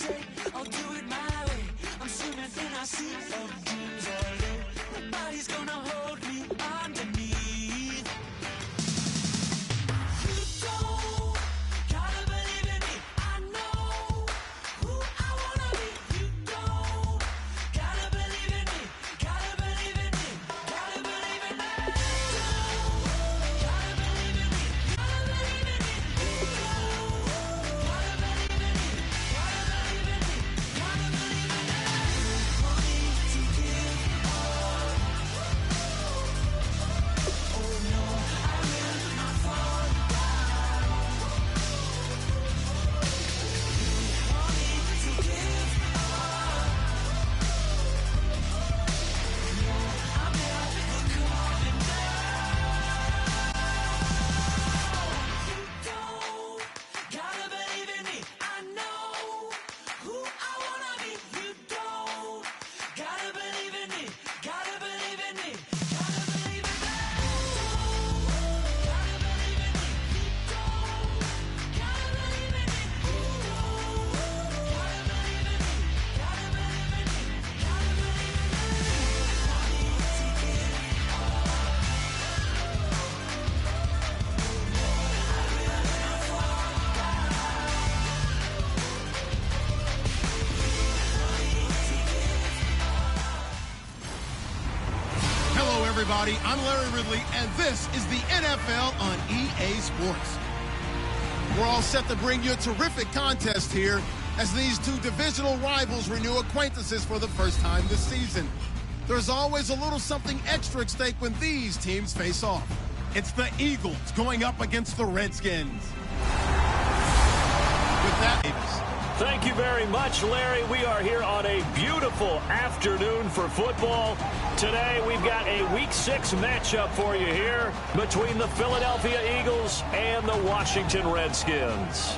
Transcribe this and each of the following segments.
say I'll do it my way. I'm swimming in a sea of dreams all day. Nobody's gonna hold me underneath. You don't gotta believe in me. I know who I wanna be. You don't gotta believe in me. Gotta believe in me. Gotta believe in me. Gotta believe in me. Gotta believe in me. Gotta believe in me. Gotta believe in me. Gotta believe in me. Want me to give up. Oh no, I will not fall down. Want me to give up. No, I'm never coming down. You don't gotta believe in me. I know who I wanna be. You don't gotta believe in me. Gotta believe in me. Gotta believe in me. Gotta believe in me. You don't gotta believe in me. You don't gotta believe in me. Gotta believe in me. Gotta believe in me. Want me to give up. Hello, everybody. I'm Larry Ridley, and this is the NFL on EA Sports. We're all set to bring you a terrific contest here as these two divisional rivals renew acquaintances for the first time this season. There's always a little something extra at stake when these teams face off. It's the Eagles going up against the Redskins. With that, Davis. Thank you very much, Larry. We are here on a beautiful afternoon for football. Today, we've got a Week 6 matchup for you here between the Philadelphia Eagles and the Washington Redskins.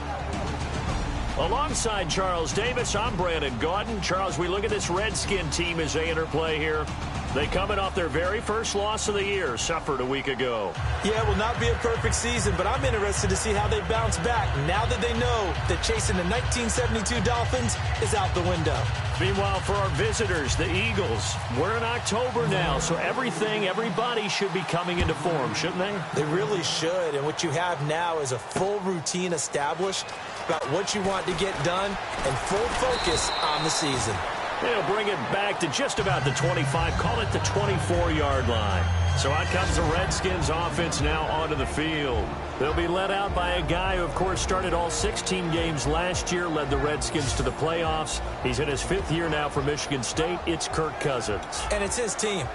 Alongside Charles Davis, I'm Brandon Gaudin. Charles, we look at this Redskin team as they interplay here. They coming off their very first loss of the year, suffered a week ago. Yeah, it will not be a perfect season, but I'm interested to see how they bounce back now that they know that chasing the 1972 Dolphins is out the window. Meanwhile, for our visitors, the Eagles, we're in October now, so everybody should be coming into form, shouldn't they? They really should, and what you have now is a full routine established about what you want to get done and full focus on the season. They'll bring it back to just about the 25, call it the 24-yard line. So out comes the Redskins offense now onto the field. They'll be led out by a guy who, of course, started all 16 games last year, led the Redskins to the playoffs. He's in his 5th year now for Michigan State. It's Kirk Cousins. And it's his team.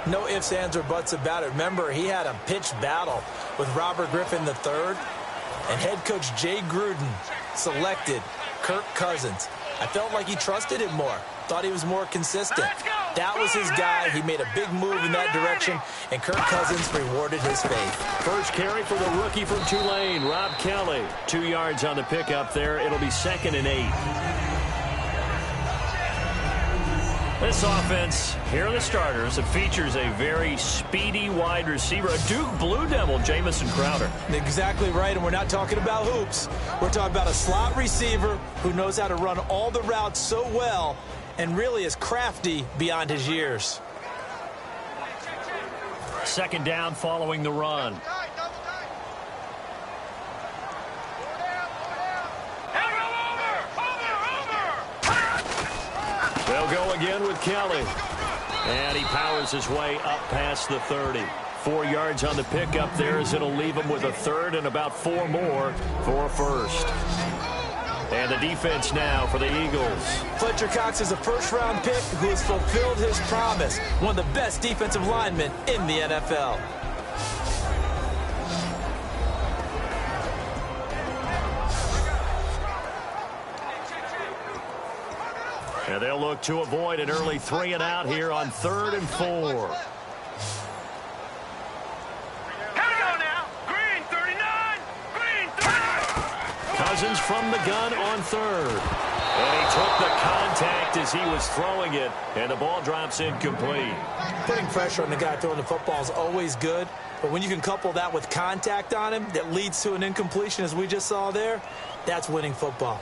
No ifs, ands, or buts about it. Remember, he had a pitched battle with Robert Griffin III, and head coach Jay Gruden selected Kirk Cousins. I felt like he trusted him more. Thought he was more consistent. That was his guy. He made a big move in that direction, and Kirk Cousins rewarded his faith. First carry for the rookie from Tulane, Rob Kelly. 2 yards on the pickup there. It'll be 2nd and 8. This offense, here are the starters. It features a very speedy wide receiver, a Duke Blue Devil, Jamison Crowder. Exactly right, and we're not talking about hoops. We're talking about a slot receiver who knows how to run all the routes so well and really is crafty beyond his years. 2nd down following the run. They'll go again with Kelly. And he powers his way up past the 30. 4 yards on the pickup there as it'll leave him with a 3rd and about 4 more for a 1st. And the defense now for the Eagles. Fletcher Cox is a first-round pick who has fulfilled his promise. One of the best defensive linemen in the NFL. And they'll look to avoid an early 3 and out here on 3rd and 4. Cousins from the gun on 3rd. And he took the contact as he was throwing it, and the ball drops incomplete. Putting pressure on the guy throwing the football is always good, but when you can couple that with contact on him that leads to an incompletion, as we just saw there, that's winning football.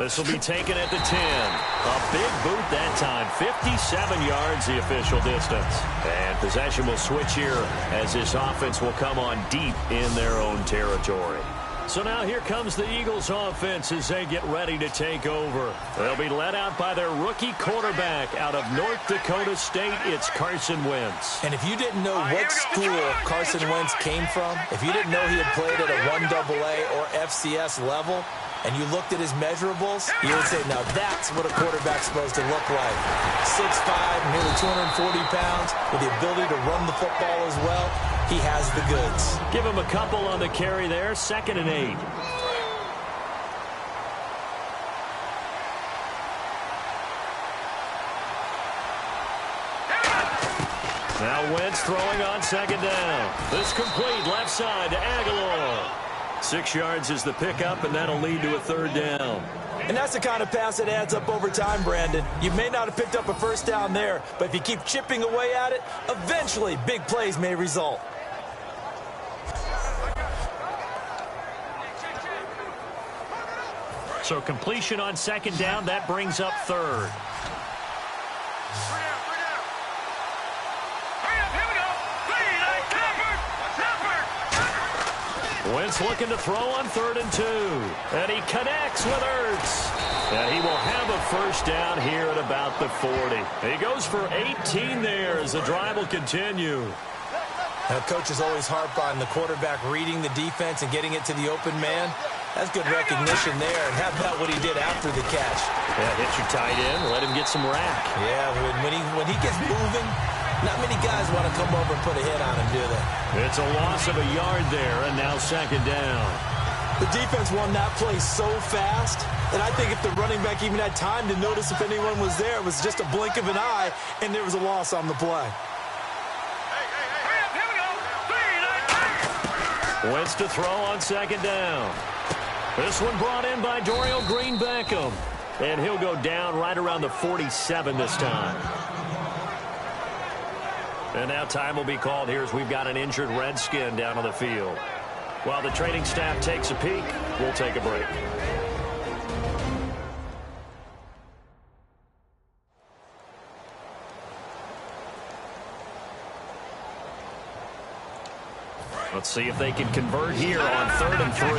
This will be taken at the 10. A big boot that time. 57 yards the official distance. And possession will switch here as this offense will come on deep in their own territory. So now here comes the Eagles offense as they get ready to take over. They'll be led out by their rookie quarterback out of North Dakota State. It's Carson Wentz. And if you didn't know what school Carson Wentz came from, if you didn't know he had played at a 1AA or FCS level, and you looked at his measurables, you would say, now that's what a quarterback's supposed to look like. 6'5", nearly 240 pounds, with the ability to run the football as well. He has the goods. Give him a couple on the carry there. 2nd and 8. Now Wentz throwing on 2nd down. This complete left side to Aguilar. 6 yards is the pickup, and that'll lead to a 3rd down. And that's the kind of pass that adds up over time, Brandon. You may not have picked up a 1st down there, but if you keep chipping away at it, eventually big plays may result. So completion on 2nd down, that brings up 3rd. Wentz looking to throw on 3rd and 2. And he connects with Ertz. And he will have a 1st down here at about the 40. He goes for 18 there as the drive will continue. Now, coaches always harp on the quarterback reading the defense and getting it to the open man. That's good recognition there. And how about what he did after the catch? Yeah, hit your tight end, let him get some rack. Yeah, when he gets moving, not many guys want to come over and put a hit on him, do they? It's a loss of a yard there, and now 2nd down. The defense won that play so fast, and I think if the running back even had time to notice if anyone was there, it was just a blink of an eye, and there was a loss on the play. Wentz to throw on 2nd down. This one brought in by Dorial Green-Beckham, and he'll go down right around the 47 this time. And now time will be called here as we've got an injured Redskin down on the field. While the training staff takes a peek, we'll take a break. Let's see if they can convert here on 3rd and 3.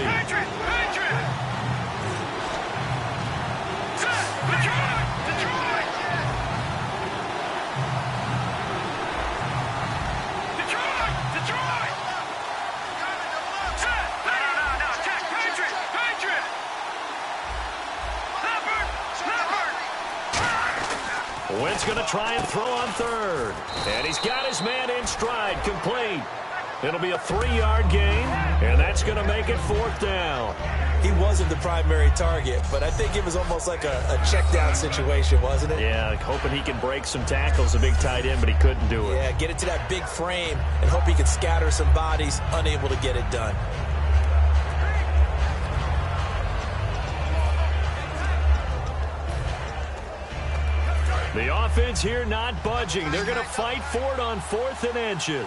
Wentz going to try and throw on 3rd. And he's got his man in stride, complete. It'll be a 3-yard gain, and that's going to make it 4th down. He wasn't the primary target, but I think it was almost like a check down situation, wasn't it? Yeah, hoping he can break some tackles, a big tight end, but he couldn't do it. Yeah, get it to that big frame and hope he could scatter some bodies, unable to get it done. The offense here not budging. They're going to fight for it on 4th and inches.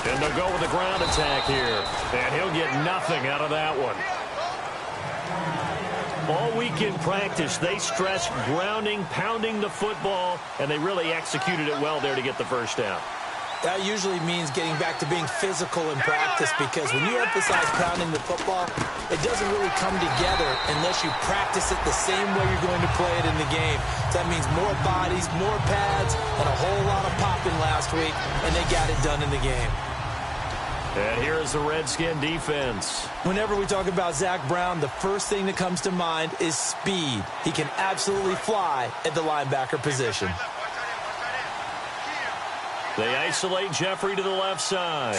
And they'll go with the ground attack here. And he'll get nothing out of that one. All week in practice, they stressed grounding, pounding the football, and they really executed it well there to get the 1st down. That usually means getting back to being physical in practice, because when you emphasize pounding the football, it doesn't really come together unless you practice it the same way you're going to play it in the game. So that means more bodies, more pads, and a whole lot of popping last week, and they got it done in the game. And here is the Redskin defense. Whenever we talk about Zach Brown, the first thing that comes to mind is speed. He can absolutely fly at the linebacker position. They isolate Jeffrey to the left side.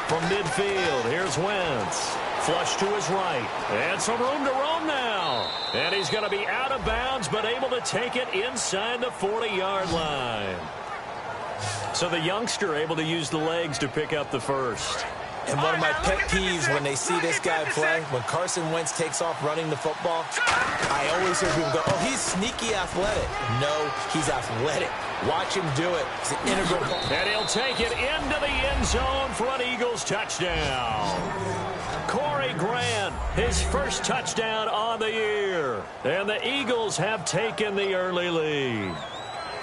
From midfield, here's Wentz. Flush to his right. And some room to roam now. And he's going to be out of bounds, but able to take it inside the 40-yard line. So the youngster able to use the legs to pick up the 1st. And one of my pet peeves when they see this guy play, when Carson Wentz takes off running the football, I always hear people go, oh, he's sneaky athletic. No, he's athletic. Watch him do it. It's an integral part. And he'll take it into the end zone for an Eagles touchdown. Corey Grant, his first touchdown on the year. And the Eagles have taken the early lead.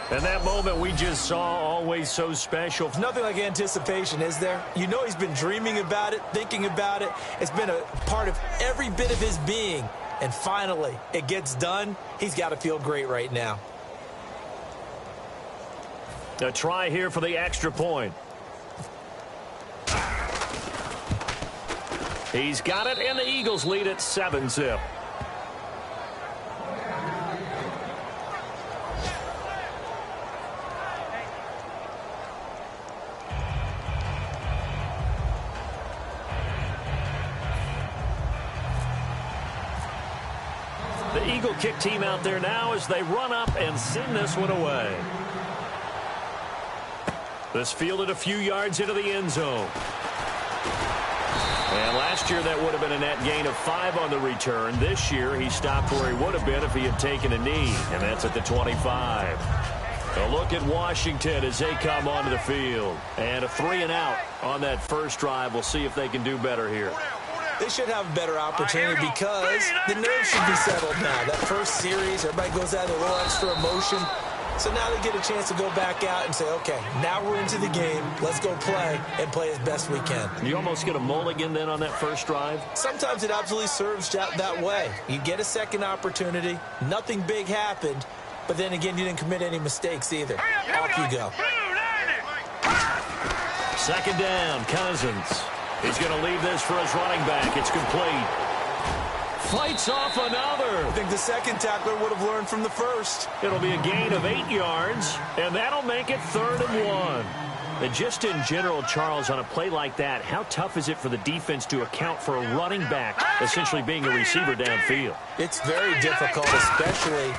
And that moment we just saw, always so special. There's nothing like anticipation, is there? You know he's been dreaming about it, thinking about it. It's been a part of every bit of his being. And finally, it gets done. He's got to feel great right now. A try here for the extra point. He's got it, and the Eagles lead at 7-zip. The Eagle kick team out there now as they run up and send this one away. This fielded a few yards into the end zone. And last year that would have been a net gain of 5 on the return. This year he stopped where he would have been if he had taken a knee, and that's at the 25. A look at Washington as they come onto the field. And a 3-and-out on that first drive. We'll see if they can do better here. They should have a better opportunity because the nerves should be settled now. That first series, everybody goes out with a little extra emotion. So now they get a chance to go back out and say, okay, now we're into the game. Let's go play and play as best we can. You almost get a mulligan then on that first drive? Sometimes it absolutely serves that way. You get a second opportunity. Nothing big happened. But then again, you didn't commit any mistakes either. Off you go. Second down, Cousins. He's going to leave this for his running back. It's complete. Fights off another. I think the second tackler would have learned from the first. It'll be a gain of 8 yards, and that'll make it 3rd and 1. And just in general, Charles, on a play like that, how tough is it for the defense to account for a running back essentially being a receiver downfield? It's very difficult, especially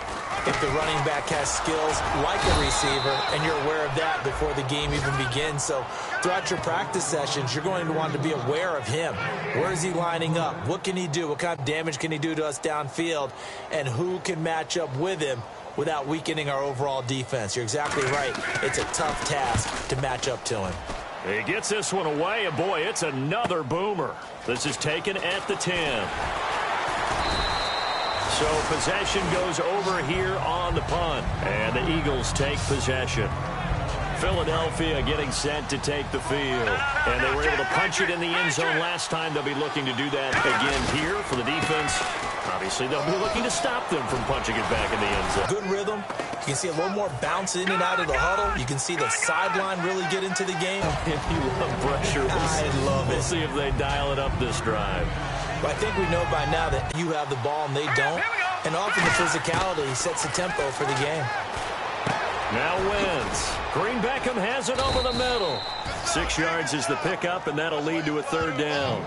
if the running back has skills like a receiver, and you're aware of that before the game even begins. So throughout your practice sessions, you're going to want to be aware of him. Where is he lining up? What can he do? What kind of damage can he do to us downfield? And who can match up with him without weakening our overall defense? You're exactly right. It's a tough task to match up to him. He gets this one away, and boy, it's another boomer. This is taken at the 10. So possession goes over here on the punt, and the Eagles take possession. Philadelphia getting set to take the field, and they were able to punch it in the end zone last time. They'll be looking to do that again here for the defense. Obviously, they'll be looking to stop them from punching it back in the end zone. Good rhythm. You can see a little more bounce in and out of the huddle. You can see the sideline really get into the game. If you love pressure, I love it. We'll see if they dial it up this drive. But I think we know by now that you have the ball and they don't. And often the physicality sets the tempo for the game. Now Wentz. Green Beckham has it over the middle. 6 yards is the pickup, and that'll lead to a 3rd down.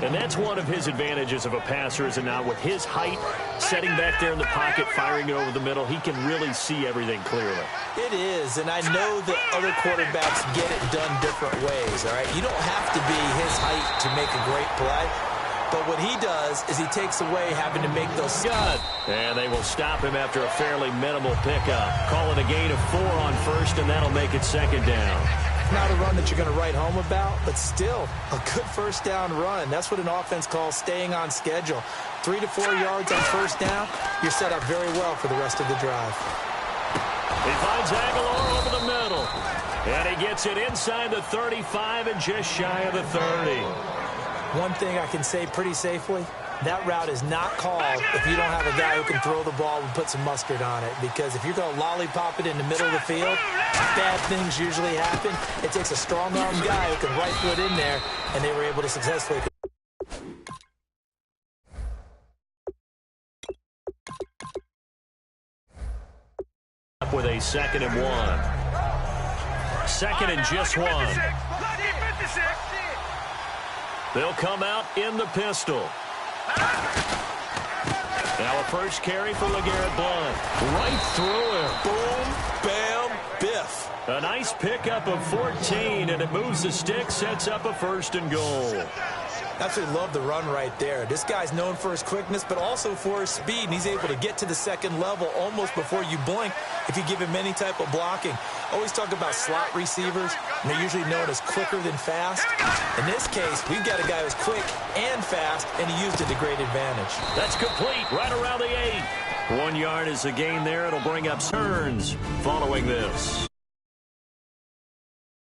And that's one of his advantages of a passer, is it not? With his height, setting back there in the pocket, firing it over the middle, he can really see everything clearly. It is, and I know that other quarterbacks get it done different ways, all right? You don't have to be his height to make a great play. But what he does is he takes away having to make those. Good. And they will stop him after a fairly minimal pickup. Call it a gain of 4 on first, and that'll make it 2nd down. Not a run that you're going to write home about, but still a good first down run. That's what an offense calls staying on schedule. 3 to 4 yards on first down, you're set up very well for the rest of the drive. He finds Aguilar over the middle. And he gets it inside the 35 and just shy of the 30. One thing I can say pretty safely, that route is not called if you don't have a guy who can throw the ball and put some mustard on it. Because if you're going to lollipop it in the middle of the field, bad things usually happen. It takes a strong-armed guy who can right foot in there, and they were able to successfully. With a 2nd and 1. 2nd and just 1. They'll come out in the pistol. Now a first carry for LeGarrette Blount. Right through him. Boom, bam, biff. A nice pickup of 14, and it moves the stick, sets up a 1st and goal. Absolutely love the run right there. This guy's known for his quickness, but also for his speed, and he's able to get to the second level almost before you blink if you give him any type of blocking. Always talk about slot receivers, and they're usually known as quicker than fast. In this case, we've got a guy who's quick and fast, and he used it to great advantage. That's complete right around the 8. 1 yard is a gain there. It'll bring up Stearns following this.